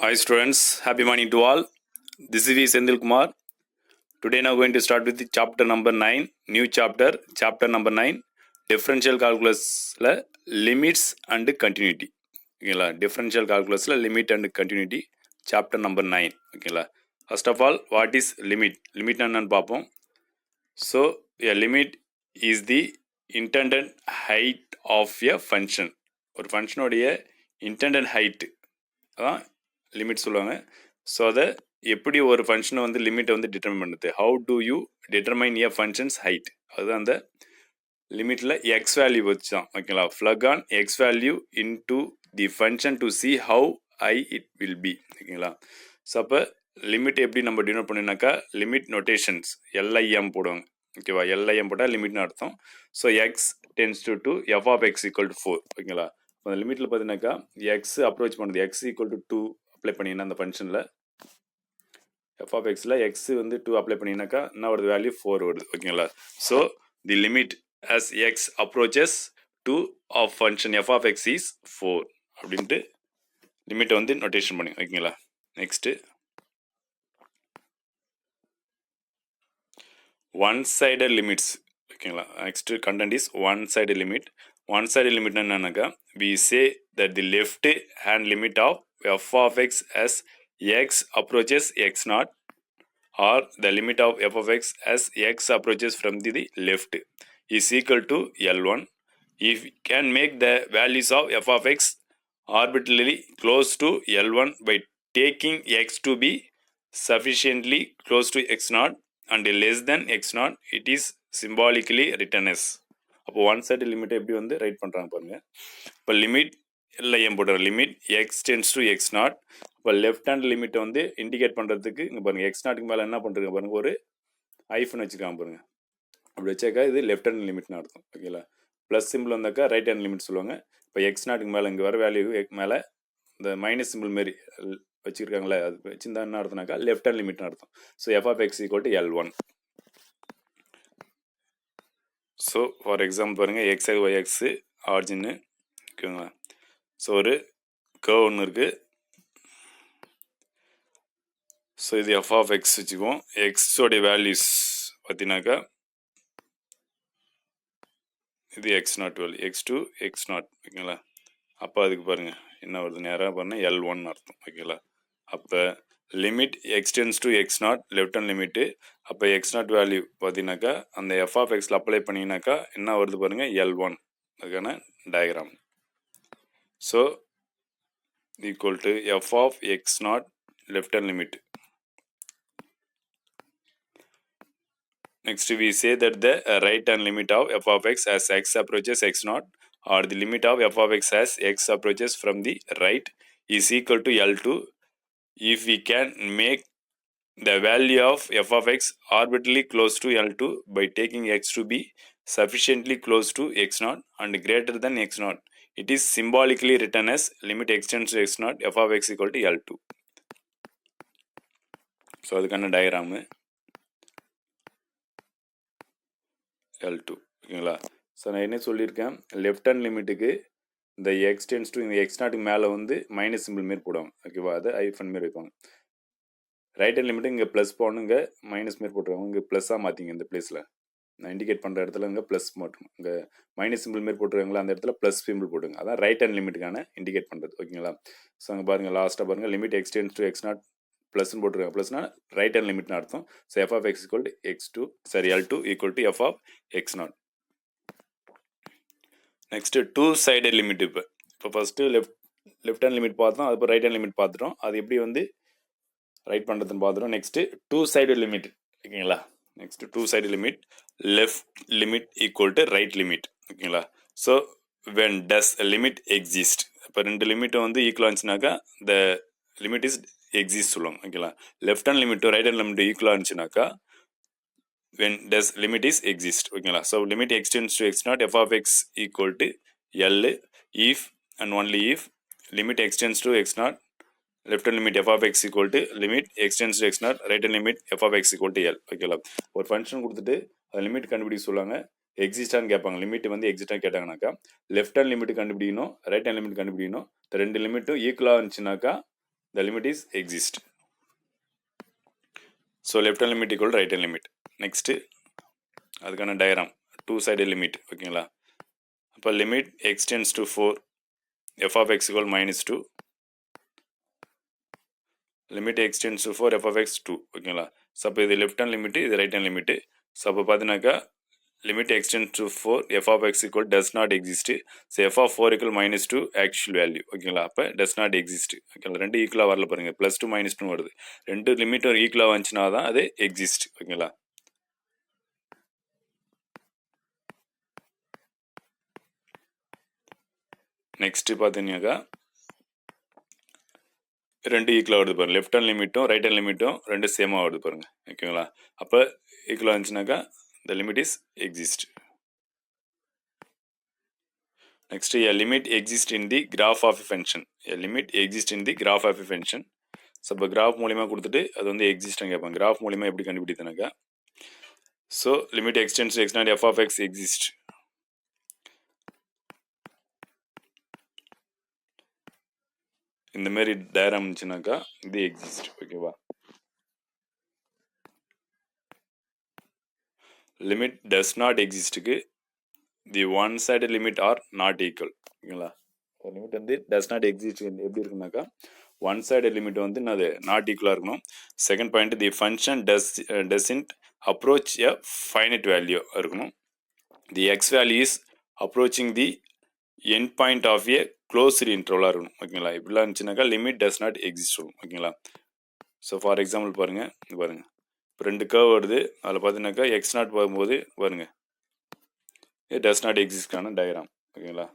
Hi students, happy morning to all. This is V. Sendil Kumar. Today now going to start with the chapter number 9, new chapter number 9, differential calculus limits and continuity. ஓகேங்களா differential calculus limit and continuity chapter number 9. ஓகேங்களா first of all, what is limit? Limit என்னன்னு பார்ப்போம். So, a limit is the intended height of a function. ஒரு ஃபங்க்ஷனுடைய intended height அதான் limit சொல்லுவாங்க. So அதை எப்படி ஒரு ஃபங்க்ஷனை வந்து லிமிட்டை வந்து டிட்டர்மைன் பண்ணுறது, how do you determine a function's height, அதுதான் அந்த லிமிட்டில் எக்ஸ் வேல்யூ வச்சு தான். ஓகேங்களா, plug on x value into the function to see how high it will be. ஓகேங்களா, ஸோ அப்போ லிமிட் எப்படி நம்ம டினோட் பண்ணினாக்கா லிமிட் நொட்டேஷன்ஸ் எல்ஐஎம் போடுவாங்க. ஓகேவா, எல்ஐஎம் போட்டால் லிமிட்னு அர்த்தம். So x tends to F of X equal to 4. ஓகேங்களா, அந்த லிமிட்டில் பார்த்தீங்கன்னாக்கா எக்ஸ் அப்ரோச் பண்ணுது, எக்ஸ் ஈக்குவல் டு 2 அப்ளை பண்ணிங்கன்னா அந்த ஃபங்க்ஷனில் எஃப் ஆஃப் எக்ஸில் எக்ஸ் வந்து 2 அப்ளை பண்ணிங்கனாக்கா என்ன வருது, வேல்யூ 4 வருது. ஓகேங்களா, so the limit as x approaches to of function f of x is 4 அப்படின்ட்டு லிமிட்டை வந்து நோட்டேஷன் பண்ணி. ஓகேங்களா, நெக்ஸ்ட்டு ஒன் சைடட் லிமிட்ஸ். ஓகேங்களா, next content is one side limit. One side limit என்னன்னாக்கா we say that the left hand limit of f of x as x approaches x naught or the limit of f of x as x approaches from the left is equal to L1 if we can make the values of f of x arbitrarily close to L1 by taking x to be sufficiently close to x naught and less than x naught, it is symbolically written as. அப்போ one side லிமிட்டை எப்படி வந்து right பண்ணுறாங்க பாருங்க. இப்போ limit LIM போடுற limit X tends to X not. இப்போ left hand லிமிட்டை வந்து இண்டிகேட் பண்ணுறதுக்கு இங்கே பாருங்கள் எக்ஸ் நாட்டுக்கு மேலே என்ன பண்ணுறதுங்க பாருங்கள், ஒரு ஐஃபன் வச்சுக்காம பாருங்கள். அப்படி வச்சாக்கா இது லெஃப்ட் ஹேண்ட் லிமிட்னு அர்த்தம். ஓகேங்களா, ப்ளஸ் சிம்பிள் வந்தாக்கா ரைட் ஹேண்ட் லிமிட் சொல்லுவாங்க. இப்போ எக்ஸ் நாட்டுக்கு மேலே இங்கே வர வேல்யூ மேலே இந்த மைனஸ் சிம்பிள் மாரி வச்சுருக்காங்களே, அது வச்சுருந்தா என்ன அர்த்தம்னாக்கா லெஃப்ட் ஹேண்ட் லிமிட்னு அர்த்தம். So F of X equal to L1. So for example பாருங்கள், எக்ஸ் ஒய் எக்ஸு ஆர்ஜின்னு. ஓகேங்களா, ஸோ ஒரு கர்வ் ஒன்று இருக்குது. ஸோ இது எஃப் ஆஃப் எக்ஸ் வச்சுக்குவோம். எக்ஸோடைய வேல்யூஸ் பார்த்தீங்கன்னாக்கா இது x naught value, x to x naught. ஓகேங்களா, அப்போ அதுக்கு பாருங்கள் என்ன வருது, நேராக பாருங்கள் L1 அர்த்தம். ஓகேங்களா, அப்போ limit X tends to X naught left hand limit. அப்போ எக்ஸ் நாட் வேல்யூ பார்த்தீங்கன்னாக்கா அந்த எஃப் ஆஃப் எக்ஸில் அப்ளை பண்ணிங்கனாக்கா என்ன வருது பாருங்கள் L1. அதுக்கான diagram. So equal to F of X naught left hand limit. Next we say that the right hand limit of f of x as x approaches x naught or the limit of f of x as x approaches from the right is equal to L2 if we can make the value of f of x arbitrarily close to L2 by taking x to be sufficiently close to x naught and greater than x naught. It is symbolically written as limit x tends to x naught f of x equal to L2. So அதுக்கான diagram L2. ஓகேங்களா, so நான் என்ன சொல்லியிருக்கேன், left hand லிமிட்டுக்கு இந்த X tends to இந்த X நாட்டுக்கு மேலே வந்து மைனஸ் சிம்பிள் மாரி போடுவாங்க. ஓகேவா, அதை ஐஃபன் மாரி வைப்பாங்க. ரைட் ஹேண்ட் லிமிட்டு இங்கே ப்ளஸ் போடணும், இங்கே மைனஸ் மாரி போட்டுருவாங்க. இங்கே ப்ளஸ்ஸாக மாற்றிங்க இந்த பிளேஸில் நான் இண்டிகேட் பண்ணுற இடத்துல இங்கே ப்ளஸ் மாட்டணும். இங்கே மைனஸ் சிம்பிள் மாரி போட்டுருவாங்களா, அந்த இடத்துல ப்ளஸ் சிம்பிள் போட்டுங்க. அதான் ரைட் ஹேண்ட் லிமிட்டுக்கான இண்டிகேட் பண்ணுறது. ஓகேங்களா, ஸோ அங்கே பாருங்கள் லாஸ்ட்டாக பாருங்கள் limit X tends to X not ப்ளஸ்ன்னு போட்டுருக்காங்க. ப்ளஸ்னா ரைட் ஹேண்ட் லிமிட்னு அர்த்தம். So F of X equal to x2 L2 equal to F of X not. Next two sided limit. இப்போ ஃபஸ்ட்டு லெஃப்ட் ஹேண்ட் லிமிட் பார்த்தோம், அதுக்கு ரைட் ஹேண்ட் லிமிட் பார்த்துட்டோம். அது எப்படி வந்து ரைட் பண்ணுறதுன்னு பார்த்துட்டோம். Next two side limit. ஓகேங்களா, next two side limit left limit equal to right limit. ஓகேங்களா, so when does limit exist, இப்போ ரெண்டு லிமிட்டும் வந்து ஈக்குவல் இருந்துச்சுனாக்கா த லிமிட் இஸ் எக்ஸிஸ்ட் சொல்லுவாங்க. ஓகேங்களா, லெஃப்ட் ஹேண்ட் லிமிட்டும் ரைட் ஹேண்ட் லிமிட்டும் ஈக்குவலாக இருந்துச்சுனாக்கா when does limit is exist. ஓகேங்களா, so limit x tends to x naught f of x equal to L if and only if limit x tends to x naught left hand limit f of x equal to limit x tends to x naught right hand limit f of x equal to L. ஓகேங்களா, ஒரு function கொடுத்துட்டு அது limit கண்டுபிடிக்க சொல்லுவாங்க, எக்ஸிஸ்டான்னு கேட்பாங்க. Limit வந்து எக்ஸிஸ்டாக கேட்டாங்கனாக்கா left hand limit கண்டுபிடிக்கணும், right hand limit கண்டுபிடிக்கணும். இந்த ரெண்டு லிமிட்டும் ஈக்குவலாக இருந்துச்சுனாக்கா the limit is exist. So left hand limit equal to right hand limit. Next அதுக்கான டயக்ராம் டூ சைடு லிமிட் ஓகேங்களா. அப்போ limit X tends to 4 f of x equal -2 limit X tends to 4 f of x 2 ஓகேங்களா. So அப்போ இது left hand limit, இது right hand limit. So அப்போ பார்த்தீங்கன்னாக்கா limit x tends to 4 f of x equal does not exist. So f of 4 equal -2 actual value ஓகேங்களா. அப்போ does not exist ஓகேங்களா. ரெண்டு ஈக்குவலாக வரல பாருங்க, +2 -2 வருது. ரெண்டு லிமிட்டும் ஈக்குவலாக வந்துச்சுன்னா தான் அது எக்ஸிஸ்ட் ஓகேங்களா. நெக்ஸ்ட் பார்த்தீங்கன்னாக்கா ரெண்டு ஈக்குவலாக வருது பாருங்க, லெஃப்ட் ஹேண்ட் லிமிட்டும் ரைட் ஹேண்ட் லிமிட்டும் ரெண்டு சேமாக வருது பாருங்க ஓகேங்களா. அப்போ ஈக்குவலாக இருந்துச்சுனாக்கா the limit is exist. Next, a limit exists in the graph of a function. A limit exists in the graph of a function. So இப்போ கிராஃப் மூலியமாக கொடுத்துட்டு அது வந்து எக்ஸிஸ்ட்னு கேட்பாங்க. கிராஃப் மூலியமாக எப்படி கண்டுபிடித்தனாக்கா, so limit X tends X not F of X exist. இந்த மாதிரி டயக்ராம் இருந்துச்சுனாக்கா இது எக்ஸிஸ்ட் ஓகேவா. லிமிட் டஸ் நாட் எக்ஸிஸ்ட்டுக்கு the one side limit are not equal ஓகேங்களா. ஒரு லிமிட் வந்து டஸ் நாட் எக்ஸிஸ்ட் எப்படி இருக்குனாக்கா, ஒன் சைடு லிமிட் வந்து அது நாட் ஈக்குவலாக இருக்கணும். Second point, the function doesn't approach a finite value இருக்கணும். The X value is approaching the end point of a closed இன்டர்வலாக இருக்கணும் ஓகேங்களா. இப்படிலாம் இருந்துச்சுனாக்கா லிமிட் டஸ் நாட் எக்ஸிஸ்ட் வரும் ஓகேங்களா. ஸோ ஃபார் எக்ஸாம்பிள் பாருங்கள், பாருங்கள் இப்போ ரெண்டு கர்வ் வருது, அதில் பார்த்தீங்கன்னாக்கா எக்ஸ் நாட் போகும்போது பாருங்கள் டஸ் நாட் எக்ஸிஸ்டான டயக்ராம் ஓகேங்களா.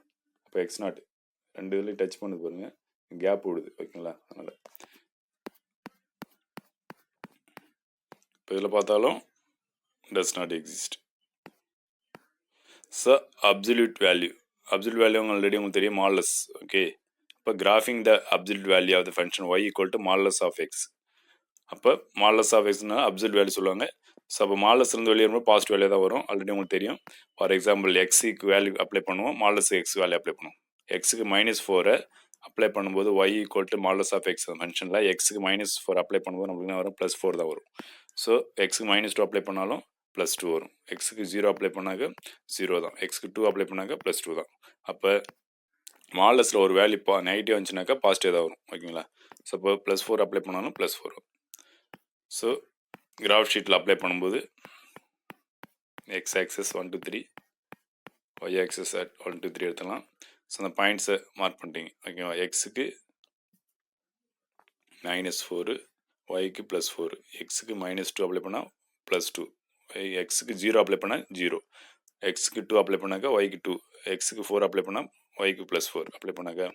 இப்போ எக்ஸ் நாட் ரெண்டு இதுலேயும் டச் பண்ணது பாருங்கள், கேப் விடுது ஓகேங்களா. அதனால் இப்போ இதில் பார்த்தாலும் does not exist. So absolute value already உங்களுக்கு தெரியும், மாலஸ் ஓகே. இப்போ graphing the absolute value of the function y equal to modulus of x. அப்போ மாலஸ் ஆஃப் எக்ஸ்னா அப்சல்யூட் வேல்யூ சொல்லுவாங்க. ஸோ அப்போ மாலஸ் இருந்து வெளியே வரும்போது பாசிட்டிவ் வேல்யூ தான் வரும், ஆல்ரெடி உங்களுக்கு தெரியும். ஃபார் எக்ஸாம்பிள் எக்ஸுக்கு வேல்யூ அப்ளை பண்ணுவோம், மாலஸ் எக்ஸ் வேல்யூ அப்ளை பண்ணுவோம். எக்ஸுக்கு -4 அப்ளை பண்ணும்போது y equal to modulus of x ஃபங்க்ஷனில் எக்ஸுக்கு -4 அப்ளை பண்ணும்போது நம்மளுக்கு என்ன வரும், +4 தான் வரும். ஸோ எக்ஸுக்கு -2 அப்ளை பண்ணாலும் +2 வரும். எக்ஸுக்கு 0 அப்ளை பண்ணாக்க 0 தான், எக்ஸுக்கு 2 அப்ளை பண்ணாக்க +2 தான். அப்போ மாலஸில் ஒரு வேல்யூ நெகட்டிவ் வந்துச்சுனாக்கா பாசிட்டிவ் தான் வரும் ஓகேங்களா. ஸோ இப்போ +4 அப்ளை பண்ணாலும் +4 வரும். ஸோ கிராஃப் ஷீட்டில் அப்ளை பண்ணும்போது எக்ஸ் ஆக்சஸ் 1 2 3, ஒய் ஆக்சஸ் 1 2 3 எடுத்துக்கலாம். ஸோ அந்த பாயிண்ட்ஸை மார்க் பண்ணிட்டீங்க ஓகேவா. எக்ஸுக்கு -4, ஒய்க்கு +4, எக்ஸுக்கு -2 அப்ளை பண்ணால் +2, எக்ஸுக்கு 0 அப்ளை பண்ணால் 0, எக்ஸுக்கு 2 அப்ளை பண்ணாக்கா ஒய்க்கு 2, எக்ஸுக்கு 4 அப்ளை பண்ணால் ஒய்க்கு +4 அப்ளை பண்ணாக்கா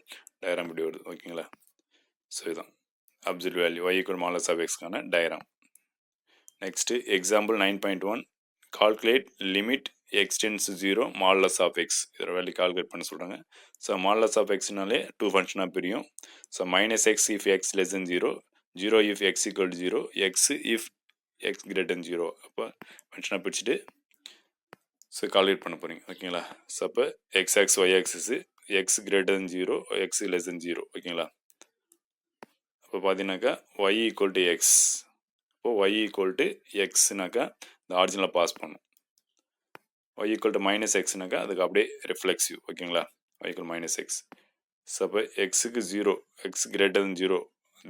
டயக்ராம் இப்படி வருது ஓகேங்களா. ஸோ இதுதான் absolute value y equal modulus of எக்ஸ்க்கான diagram. Next example 9.1, calculate limit X டென்ஸ் 0 மாலஸ் ஆஃப் எக்ஸ். இதோட வேல்யூ கால்குலேட் பண்ண சொல்கிறாங்க. ஸோ மாலஸ் ஆஃப் எக்ஸ்னாலே 2 ஃபங்க்ஷனாக பிரியும். So -x if x less than 0, 0 if x equal to 0, x if x greater than 0. அப்போ ஃபங்க்ஷனாக பிரிச்சுட்டு ஸோ கால்குலேட் பண்ண போகிறீங்க ஓகேங்களா. ஸோ அப்போ x y axis x greater than 0, x less than 0 ஓகேங்களா. இப்போ பார்த்தீங்கன்னாக்கா y ஈக்குவல் டு எக்ஸ். இப்போது y ஈக்குவல் டு எக்ஸ்னாக்கா இந்த ஆரிஜினலில் பாஸ் பண்ணும். y ஈக்குவல் டு -xனாக்கா அதுக்கு அப்படியே ரிஃப்ளெக்ஸிவ் ஓகேங்களா. y equal -x. ஸோ அப்போ எக்ஸுக்கு 0, x greater than 0,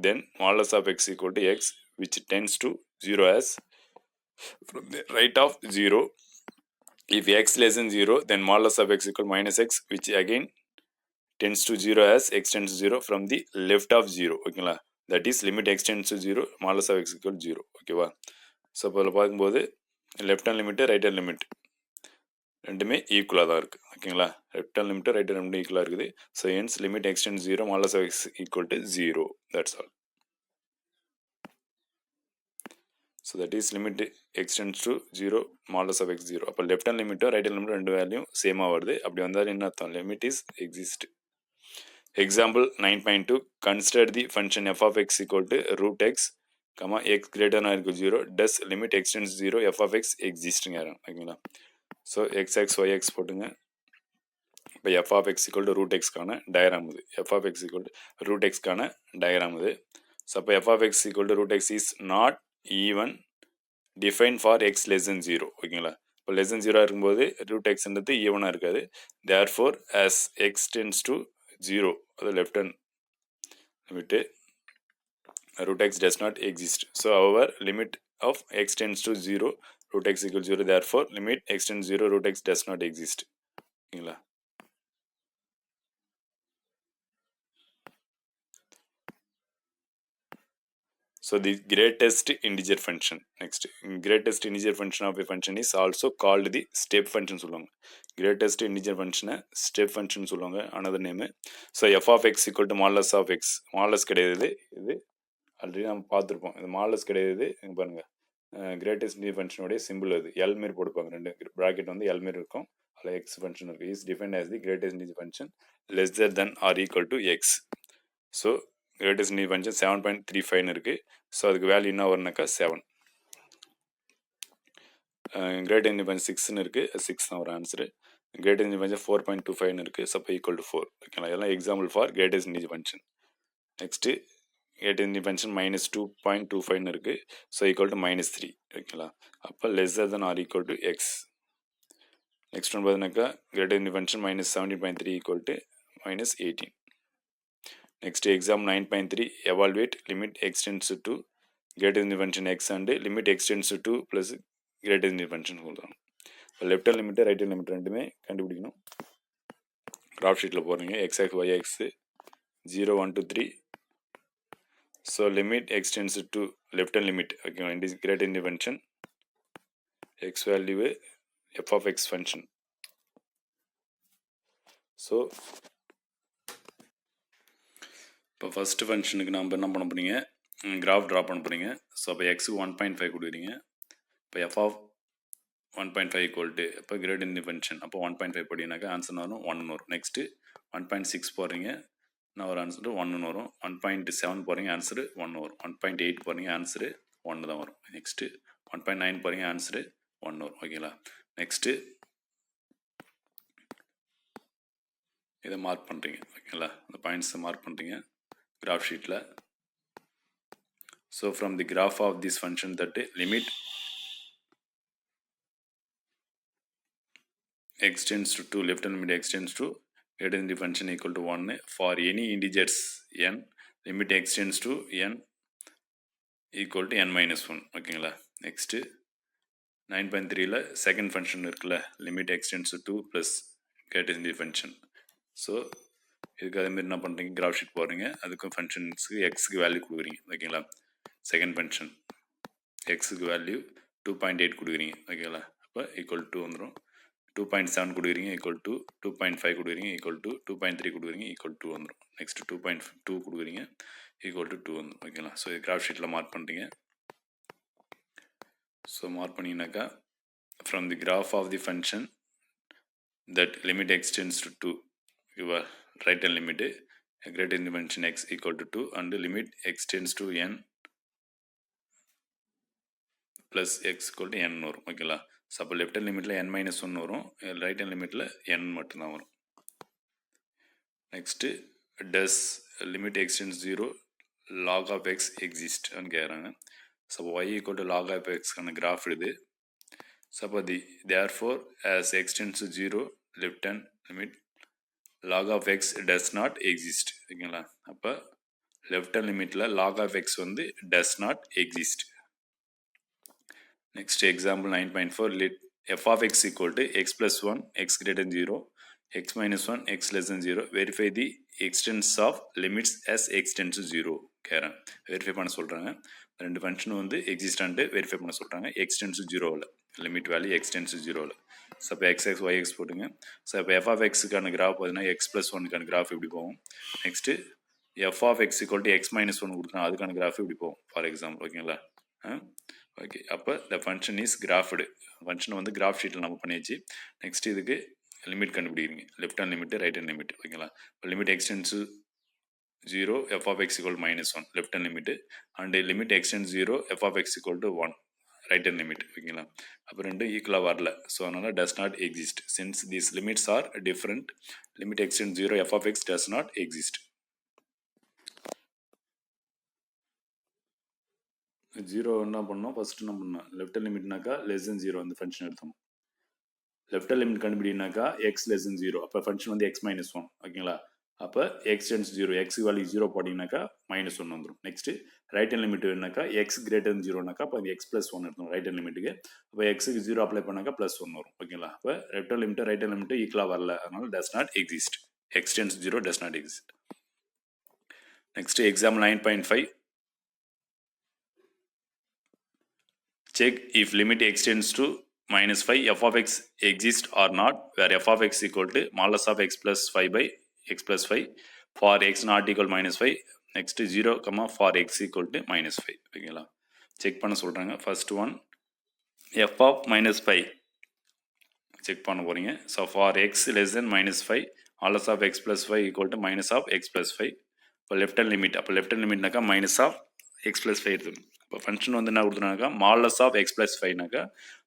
then modulus of x equal to x which tends to 0 as from the right of 0. If x less than 0, then modulus of x equal -x, which again tends to 0 as x tends to 0 from the left of 0 ஓகேங்களா. that is limit x tends to 0, modulus of x equal 0 ஓகேவா. So இப்போ அதில் பார்க்கும்போது left hand limit right hand limit ரெண்டுமே ஈக்குவலாக தான் இருக்குது ஓகேங்களா. Left hand limit right hand limit ஈக்குவலாக இருக்குது. So hence limit x tends to 0, modulus of x equal to 0. that's all. So that is limit x tends to 0, modulus of x 0. அப்போ left hand லிமிட்டும் right hand லிமிட்டும் ரெண்டு வேல்யூம் சேமாக வருது. அப்படி வந்தால் என்ன அர்த்தம், limit is exist. Example 9.2, consider the function f of x equal to √x, x greater than or equal to 0, does limit x tends to 0 f of x எக்ஸிஸ்ட்டுங்க ஓகேங்களா. ஸோ xx yx போட்டுங்க. இப்போ f of x equal to √x கான diagram இது, f of x equal to √x கான diagram இது. So அப்போ F of X equal to root X is not even define for X less than zero. ஓகேங்களா? இப்போ less than zero இருக்கும்போது root எக்ஸ்ன்றது ஈவனாக இருக்காது. Therefore as X tends to zero, அது left hand limit, root x does not exist. So our limit of x tends to 0, root x equals 0, therefore limit x tends to 0, root x does not exist. ஓகேங்களா? So the greatest integer function. Next, greatest integer function of a function is also called the step function சொல்லுவாங்க. Greatest integer function step function சொல்லுவாங்க. Another name. So f of x equal to modulus of x. Modulus கிடையாது, இது already நம்ம பார்த்துருப்போம். இது modulus கிடையாது. இங்கே பாருங்கள், கிரேட்டஸ்ட் இன்டிஜர் ஃபங்க்ஷனுடைய சிம்பிள் அது எல் மாரி போட்டுப்பாங்க. ரெண்டு ப்ராக்கெட் வந்து எல் மாரி இருக்கும், அதில் எக்ஸ் ஃபங்க்ஷன் இருக்குது. Is defined as the greatest integer function lesser than or equal to x. So greatest integer function 7.35 இருக்குது. ஸோ அதுக்கு வேல்யூ என்ன வரும்னாக்கா 7. கிரேட்டர் இன்டிஜர் ஃபங்க்ஷன் 6ன்னு இருக்குது, 6 தான் ஒரு ஆன்சரு. கிரேட்டர் இன்டிஜர் ஃபங்க்ஷன் 4.25 இருக்குது, ஸோ அப்போ ஈக்குவல் டு 4. ஓகேங்களா? இதெல்லாம் example for greatest integer function. Next greatest function -2.25 இருக்குது, ஸோ ஈக்குவல் டு -3. ஓகேங்களா? அப்போ lesser than or equal to X. Next ஒன்று பார்த்தீங்கன்னாக்கா greatest function -17.3 equal to -18. Next exam 9.3 evaluate limit extends to greatest function X and limit extends to plus greatest function சொல்கிறோம். Left hand limit right hand limit ரெண்டுமே கண்டுபிடிக்கணும். Graph ஷீட்டில் போடுறீங்க X X Y X 0 1 2 3. So limit extends to left hand limit. Okay, and this greater intervention x value f of x function. So இப்போ first ஃபங்க்ஷனுக்கு நம்ம என்ன பண்ண போறீங்க, கிராஃப் ட்ரா பண்ண போறீங்க. ஸோ அப்போ எக்ஸுக்கு 1.5 கொடுக்குறீங்க. இப்போ எஃப் ஆஃப் 1.5 ஈக்குவல் டு இப்போ கிரேட் இன் ஃபங்க்ஷன், அப்போ 1.5 போட்டிங்கனாக்கா ஆன்சர் வரும் 1 வரும். நெக்ஸ்ட்டு 1.6 போடுறீங்க, நான் ஒரு ஆன்சரு 1 வரும். 1.7 போகிறீங்க, ஆன்சரு 1 வரும். 1.8 போகிறீங்க, ஆன்சரு 1 தான் வரும். நெக்ஸ்ட்டு 1.9 போகிறீங்க, ஆன்சரு 1 வரும். ஓகேங்களா? நெக்ஸ்ட்டு இதை மார்க் பண்ணுறீங்க. ஓகேங்களா? அந்த பாயிண்ட்ஸை மார்க் பண்ணுறீங்க கிராஃப் ஷீட்டில். So from the graph of this function that limit extends to 2, left hand limit extends to greater than the function equal to 1 for any integers n, limit extends to n equal to n minus 1. ஓகேங்களா? Next 9.3ல second function இருக்குல்ல, limit extends to 2 plus greater than the function. So இதுக்கு அதேமாரி என்ன பண்ணுறீங்க, graph sheet போடுறீங்க, அதுக்கும் ஃபங்க்ஷன்ஸுக்கு எக்ஸுக்கு value கொடுக்குறீங்க. ஓகேங்களா? செகண்ட் ஃபங்க்ஷன் எக்ஸுக்கு வேல்யூ 2.8 கொடுக்குறீங்க. ஓகேங்களா? அப்போ ஈக்குவல் டு வந்துடும். 2.7 கொடுக்குறீங்க ஈக்குவல் டு 2.5 கொடுக்குறீங்க ஈக்குவல் டு 2.3 கொடுக்குறீங்க ஈக்குவல் டு வந்துடும். நெக்ஸ்ட் 2.2 கொடுக்குறீங்க ஈக்குவல் டு 2 வந்துடும். ஓகேங்களா? ஸோ இது கிராஃப் ஷீட்டில் மார்க் பண்ணுறீங்க. ஸோ மார்க் பண்ணிங்கனாக்கா from the graph of the function that limit extends to 2, your right hand limit greater in the function X equal to 2 and limit extends to n plus X equal to n வரும். ஓகேங்களா? So அப்போ left hand லிமிட்டில் n minus 1 வரும், right hand லிமிட்டில் n மட்டும்தான் வரும். Next does limit extends 0 log of x exist ன்னு கேட்குறாங்க. So y equal to log of xக்கான கிராஃப் இது. ஸோ அப்போ therefore as x tends to 0 left hand limit log of x does not exist. ஓகேங்களா? அப்போ left hand லிமிட்டில் log of x வந்து does not exist. Next example 9.4, let f of x equal to x plus 1 x greater than 0 x minus 1 x less than 0, verify the extents of limits as x tends to 0. கேட்குறேன், verify பண்ண சொல்கிறாங்க. ரெண்டு ஃபங்க்ஷனும் வந்து எக்ஸிஸ்டன்ட்டு verify பண்ண சொல்கிறாங்க. x tends to 0வில் limit value x tends to 0வில். So இப்போ xx yx போட்டுங்க. ஸோ இப்போ f of xக்கான கிராஃப் பார்த்தீங்கன்னா x plus 1க்கான கிராஃப் இப்படி போகும். Next f of x equal to x minus 1 கொடுத்தா அதுக்கான கிராஃப் இப்படி போகும் ஃபார் எக்ஸாம்பிள். ஓகேங்களா? ஓகே, அப்போ த ஃபங்க்ஷன் இஸ் கிராஃப்டு. ஃபங்க்ஷனை வந்து கிராஃப் ஷீட்டில் நம்ம பண்ணியாச்சு. நெக்ஸ்ட் இதுக்கு லிமிட் கண்டுபிடிக்கிறீங்க, left hand limit right hand limit. ஓகேங்களா? இப்போ limit extends 0 f of x equal to -1 left hand limit and limit extends 0 f of x equal to 1 right hand limit. ஓகேங்களா? அப்போ ரெண்டும் ஈக்குவலாக வரல, ஸோ அதனால் does not exist. Since these limits are different, limit extends 0 f of x does not exist. Zero என்ன பண்ணோம், first என்ன பண்ணோம், லெஃப்ட் லிமிட்னாக்கா லெஸ் தென் ஜீரோ அந்த ஃபங்க்ஷன் எடுத்தோம். லெஃப்ட் லிமிட் கண்டுபிடினாக்கா எக்ஸ் லெஸ் தென் ஜீரோ, அப்போ ஃபங்க்ஷன் வந்து எக்ஸ் மைனஸ் ஒன். ஓகேங்களா, அப்போ x tends zero, x value zero போட்டிங்கனாக்கா மைனஸ் ஒன் வந்துடும். நெக்ஸ்ட்டு ரைட் ஹேண்ட் லிமிட் வேணுனாக்கா எக்ஸ் கிரேட்டர் தென் ஜீரோனாக்கா அப்போ எக்ஸ் ப்ளஸ் ஒன் எடுத்தோம் ரைட் ஹேண்ட் லிமிட்டுக்கு. அப்போ எக்ஸுக்கு ஜீரோ அப்ளை பண்ணாக்கா ப்ளஸ் ஒன் வரும். ஓகேங்களா, அப்போ left hand limit right hand limit ஈக்குவலாக வரல, அதனால does not exist. X tends zero does not exist. Next example 9.5. Check if limit extends to minus 5 f of x exists or not, where f of x equal to modulus of x plus 5 by x plus 5 for x not equal minus 5. Next 0 comma for x equal to minus 5. ஓகேங்களா, check பண்ண சொல்கிறாங்க. First one f of minus 5 check பண்ண போகிறீங்க. So for x less than minus 5 modulus of x plus 5 equal to minus of x plus 5. இப்போ left hand limit, அப்போ left hand லிமிட்னாக்கா minus of x plus 5 எடுத்துக்கணும். இப்போ function வந்து என்ன கொடுத்துனாக்கா மாலஸ் ஆஃப் எக்ஸ் ப்ளஸ் 5நாக்கா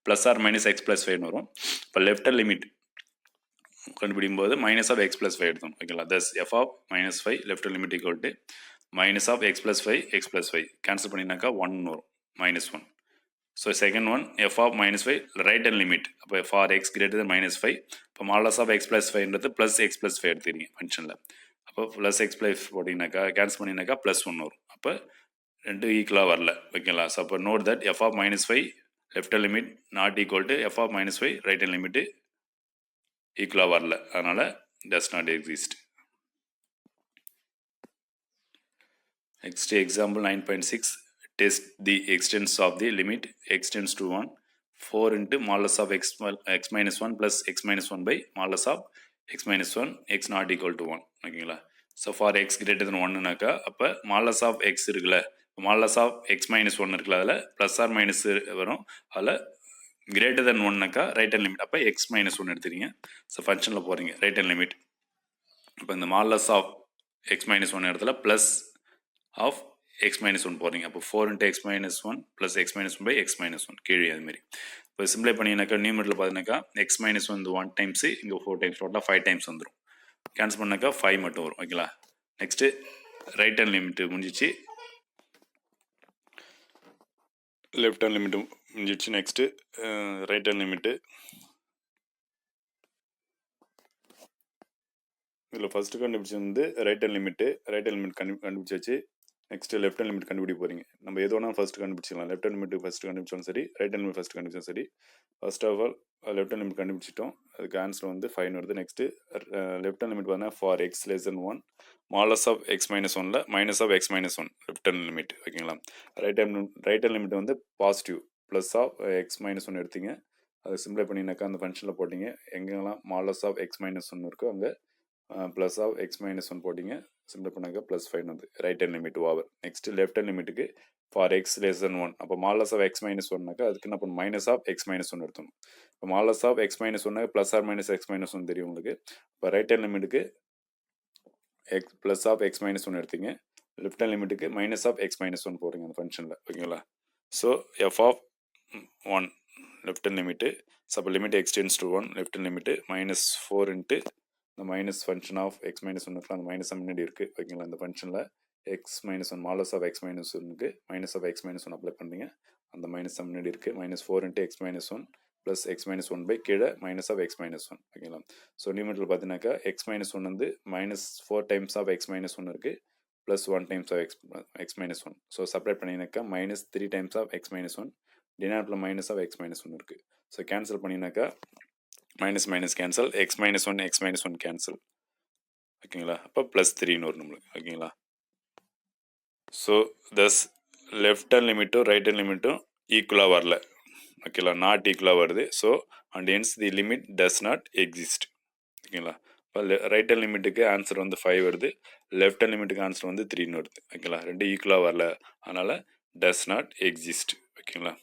plus or minus x plus 5 வரும். இப்போ லெஃப்ட் ஹேண்ட் லிமிட் கண்டுபிடிக்கும் போது மைனஸ் ஆஃப் எக்ஸ் ப்ளஸ் 5 எடுத்தோம். ஓகேங்களா, thus f of minus 5 left hand limit equal to minus of x plus 5 x plus 5 cancel பண்ணினாக்கா 1 வரும், minus 1. So second one f of minus 5 right hand limit, அப்போ for x greater than minus 5. இப்போ modulus of x plus 5ன்றது plus x plus 5 எடுத்துக்கிறீங்க ஃபங்க்ஷனில். அப்போ plus x plus போட்டிங்கனாக்கா cancel பண்ணினாக்கா ப்ளஸ் 1 வரும். அப்போ ரெண்டு ஈக்குவலாக வரல. ஓகேங்களா, ஸோ அப்போ note that f of minus 5 left hand limit not equal to F of minus 5 right hand limit ஈக்குவலாக வரல, அதனால் does not exist. Next example 9.6. Test the extents of the limit x tends to 1 4 into modulus of x minus 1 plus x minus 1 by modulus of x minus 1 x not equal to 1. ஓகேங்களா, so for x greater than ஒன்னுனாக்கா அப்போ modulus of X இருக்குல்ல, மாலஸ் of x minus one இருக்குல்ல, அதில் plus or minus வரும். அதில் greater than ஒன்னாக்கா ரைட் ஹேண்ட் லிமிட், அப்போ எக்ஸ் மைனஸ் ஒன் எடுத்துறீங்க. ஸோ ஃபங்க்ஷனில் போகிறீங்க ரைட் ஹேண்ட் லிமிட். இப்போ இந்த modulus of x minus one இடத்துல plus of x minus one போகிறீங்க. அப்போ 4 into x minus 1 plus x minus 1 by x minus 1 கீழே அதுமாரி. இப்போ சிம்பிளை பண்ணிங்கனாக்கா நியூமரில் பார்த்தீங்கன்னாக்கா எக்ஸ் மைனஸ் வந்து 1 டைம்ஸு இங்கே 4 டைம்ஸ் டோட்டலாக 5 டைம்ஸ் வந்துடும். கேன்சல் பண்ணாக்கா 5 மட்டும் வரும். ஓகேங்களா, நெக்ஸ்ட்டு ரைட் ஹேண்ட் லிமிட்டு முடிஞ்சிச்சு, லெஃப்ட் ஹேண்ட் லிமிட்டு முடிஞ்சிச்சு. Next right hand limit. இதில் ஃபஸ்ட்டு கண்டுபிடிச்சி வந்து right hand limit, right hand limit கண்டுபிடிச்சாச்சு. நெக்ஸ்ட்டு லெஃப்ட் ஹேண்ட் லிமிட் கண்டுபிடி போகிறீங்க. நம்ம எது வேணாலும் ஃபஸ்ட்டு கண்டுபிடிச்சிக்கலாம். லெஃப்ட் ஹேண்ட் லிமிட் ஃபஸ்ட்டு கண்டுபிடிச்சாலும் சரி, ரைட் ஹேண்ட் லிமிட் ஃபஸ்ட்டு கண்டுபிடிச்சாலும் சரி. First of all left hand limit கண்டுபிடிச்சிட்டோம், அதுக்கு ஆன்சர் வந்து 5 வருது. நெக்ஸ்ட்டு லெஃப்ட் ஹேண்ட் லிமிட் பார்த்தீங்கன்னா for X less than 1 modulus of x minus 1ல minus of x minus 1 left hand limit. ஓகேங்களா, ரைட் ஹேண்ட் லிமிட் வந்து positive plus of x minus 1 எடுத்தீங்க. அதை சிம்பிளை பண்ணினாக்கா அந்த ஃபங்க்ஷனில் போட்டிங்க. எங்கெல்லாம் மாலஸ் ஆஃப் எக்ஸ் மைனஸ் 1 இருக்கோ அங்கே ப்ளஸ் ஆஃப் எக்ஸ் மைனஸ் 1 போட்டிங்க. சிம்பிள் பண்ணாக்க ப்ளஸ் 5 வந்து right hand limit over. Next left hand லிமிட்டுக்கு ஃபார் எக்ஸ் லெஸ் தென் 1, அப்போ மாலஸ் ஆஃப் எக்ஸ் மைனஸ் 1னாக்கா அதுக்கு என்ன பண்ணும் மைனஸ் ஆஃப் எக்ஸ் மைனஸ் 1 எடுத்தணும். இப்போ modulus of x minus 1 plus or minus x minus 1 தெரியும் உங்களுக்கு. இப்போ ரைட் ஹேண்ட் லிமிட்டுக்கு x plus of x minus 1 எடுத்தீங்க, லெஃப்ட் ஹேண்ட் லிமிட்டுக்கு மைனஸ் ஆஃப் எக்ஸ் மைனஸ் 1 போடுறீங்க அந்த ஃபங்க்ஷனில். ஓகேங்களா, so F of 1 left hand limit, so அப்போ limit extends to 1 left hand limit minus 4 into இந்த minus function of x minus 1 அந்த minus முன்னாடி இருக்குது. ஓகேங்களா, இந்த ஃபங்க்ஷனில் X minus 1 modulus of x minus 1க்கு minus of x minus 1 apply பண்ணுறீங்க. அந்த மைனஸ் முன்னாடி இருக்குது. Minus 4 into x minus 1 plus x minus 1 by கீழே மைனஸ் ஆஃப் எக்ஸ் மைனஸ் 1. ஓகேங்களா, ஸோ நியூமெரில் பார்த்தீங்கன்னாக்கா எக்ஸ் மைனஸ் 1 வந்து minus 4 times of x minus 1 இருக்குது plus 1 times of x minus 1. So separate பண்ணிங்கனாக்கா minus 3 times of x minus 1, டினாமினேட்டரில் minus of x minus 1 இருக்குது. So cancel பண்ணிங்கனாக்கா minus minus cancel, x minus 1 x minus 1 cancel. ஓகேங்களா, அப்போ plus 3ன்னு வரும் நம்மளுக்கு. ஓகேங்களா, ஸோ தஸ் லெஃப்ட் ஹேண்ட் லிமிட்டும் ரைட் ஹேண்ட் லிமிட்டும் ஈக்குவலாக வரல. ஓகேங்களா, நாட் ஈக்குவலாக வருது. So and hence the limit does not exist. ஓகேங்களா, இப்போ ரைட் ஹேண்ட் லிமிட்டுக்கு ஆன்சர் வந்து 5 வருது, லெஃப்ட் ஹேண்ட் லிமிட்டுக்கு ஆன்சர் வந்து 3ன்னு வருது. ஓகேங்களா, ரெண்டு ஈக்குவலாக வரல, அதனால் டஸ் நாட் எக்ஸிஸ்ட். ஓகேங்களா.